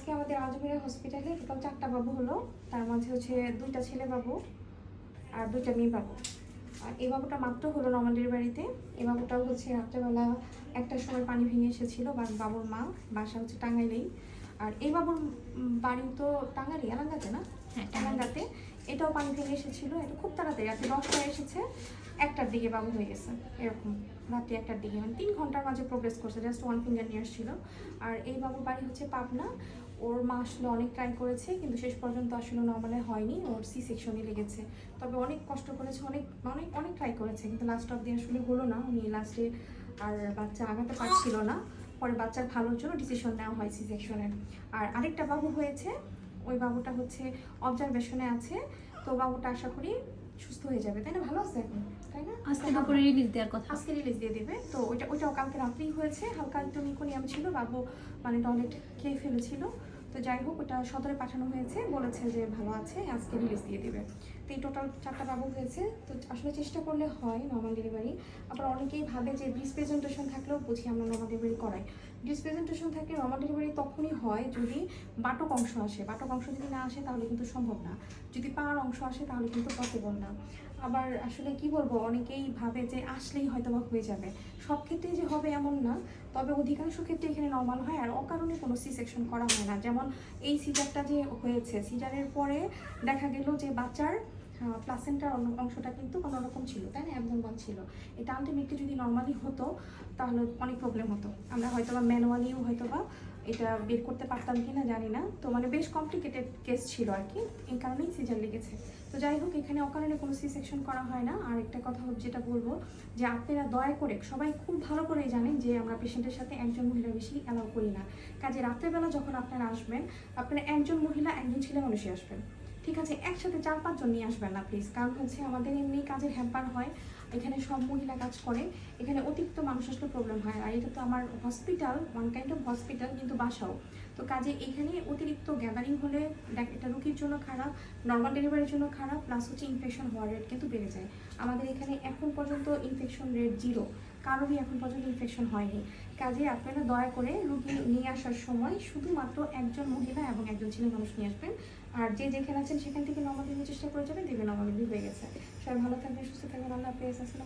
আজকে আমাদের আজমিরা হসপিটালে টোটাল 4টা বাবু হলো। তার মাঝে হচ্ছে 2টা ছেলে বাবু আর 2টা মেয়ে বাবু। আর এই বাবুটা মাত্র হলো নর্মাল ডেলিভারিতে। এই বাবুটাও হচ্ছে রাত্রেবেলা 1টার সময় পানি ভেঙে এসেছিলো। বাবুর মা বাসা হচ্ছে টাঙ্গাইলেই। আর এই বাবুর বাড়ি তো টাঙ্গাইলে, এলাঙ্গাতে না? হ্যাঁ, এলাঙ্গাতে। এটাও পানি ভেঙে এসেছিলো। এটা খুব তাড়াতাড়ি রাতে 10টায় এসেছে, 1টার দিকে বাবু হয়ে গেছে। এরকম রাতে 1টার দিকে, মানে 3 ঘন্টার মাঝে প্রোগ্রেস করছে। জাস্ট 1 ফিঙ্গার নিয়ে আসছিল। আর এই বাবুর বাড়ি হচ্ছে পাবনা। ওর মা আসলে অনেক ট্রাই করেছে, কিন্তু শেষ পর্যন্ত আসলে নর্মালে হয়নি, ওর সি সেকশনই লেগেছে। তবে অনেক কষ্ট করেছে, অনেক অনেক অনেক ট্রাই করেছে, কিন্তু লাস্ট অব দিয়ে আসলে হলো না। উনি লাস্টে আর বাচ্চা আগাতে পারছিল না। পরে বাচ্চার ভালোর জন্য ডিসিশন নেওয়া হয় সি সেকশনের। আর আরেকটা বাবু হয়েছে, ওই বাবুটা হচ্ছে অবজারভেশনে আছে। তো বাবুটা আশা করি সুস্থ হয়ে যাবে, তাই না? ভালো আছে এখন, তাই না? আজকে দুপুরে রিলিজ দেওয়ার কথা। আজকে রিলিজ দিয়ে দেবে। তো ওইটাও কালকে রাত্রেই হয়েছে। হালকা একটু নিকোনিয়াম ছিল, বাবু মানে টয়লেট খেয়ে ফেলেছিল। তো যাই হোক, ওটা সদরে পাঠানো হয়েছে, বলেছে যে ভালো আছে, আজকে রিলিজ দিয়ে দেবে। তো এই টোটাল 4টা বাবু হয়েছে। তো আসলে চেষ্টা করলে হয় নর্মাল ডেলিভারি। আবার অনেকেই ভাবে যে ব্রিজ প্রেজেন্টেশন থাকলেও বুঝি আমরা নর্মাল ডেলিভারি করাই। ব্রিজ প্রেজেন্টেশন থাকলে নর্মাল ডেলিভারি তখনই হয় যদি বাটক অংশ আসে। বাটক অংশ যদি না আসে তাহলে কিন্তু সম্ভব না। যদি পাওয়ার অংশ আসে তাহলে কিন্তু পসিবল না। আবার আসলে কি বলবো, অনেকেই ভাবে যে আসলেই হয়তো বা হয়ে যাবে। সব ক্ষেত্রেই যে হবে এমন না, তবে অধিকাংশ ক্ষেত্রে এখানে নর্মাল হয়। আর অকারণে কোনো সি সেকশন করা হয় না। যেমন এই সিজারটা যে হয়েছে, সিজারের পরে দেখা গেল যে বাচ্চার প্লাসেন্টার অংশটা কিন্তু কোনোরকম ছিল, তাই না? অ্যাবনর্মাল ছিল। এটা আলটিমেটলি যদি নর্মালি হতো তাহলে অনেক প্রবলেম হতো। আমরা হয়তো বা ম্যানুয়ালিও হয়তো বা এটা বের করতে পারতাম কি না জানি না। তো মানে বেশ কমপ্লিকেটেড কেস ছিল আর কি, এই কারণেই সিজার লেগেছে। তো যাই হোক, এখানে অকারণে কোনো সি সেকশন করা হয় না। আর একটা কথা যেটা বলবো, যে আপনারা দয়া করে, সবাই খুব ভালো করেই জানেন যে আমরা পেশেন্টের সাথে একজন মহিলা বেশি অ্যালাউ করি না। কাজে রাত্রেবেলা যখন আপনারা আসবেন, আপনারা একজন মহিলা একজন ছেলে মানুষই আসবেন, ঠিক আছে? একসাথে 4-5 জন নিয়ে আসবেন না প্লিজ। কারণ হচ্ছে আমাদের এমনি কাজের হ্যাম্পার হয়, এখানে সব মহিলা কাজ করে, এখানে অতিরিক্ত মানুষ আসলে প্রবলেম হয়। আর এটা তো আমার hospital, one kind of hospital, কিন্তু বাসাও। তো কাজে এখানে অতিরিক্ত গ্যাদারিং হলে এটা রুগীর জন্য খারাপ, নর্মাল ডেলিভারির জন্য খারাপ, প্লাস হচ্ছে ইনফেকশন হওয়ার রেট কিন্তু বেড়ে যায়। আমাদের এখানে এখন পর্যন্ত ইনফেকশন রেট 0, কারোরই এখন পর্যন্ত ইনফেকশন হয়নি। কাজে আপনারা দয়া করে রুগী নিয়ে আসার সময় শুধুমাত্র একজন মহিলা এবং একজন ছেলে মানুষ নিয়ে আসবেন। আর যে যেখানে আছেন সেখান থেকে নর্মাল চেষ্টা করে যাবেন, দেখবেন নর্মালি হয়ে গেছে। সবাই ভালো থাকবেন, সুস্থ থাকবেন। আল্লাহ হাফেজ। আসসালামু আলাইকুম।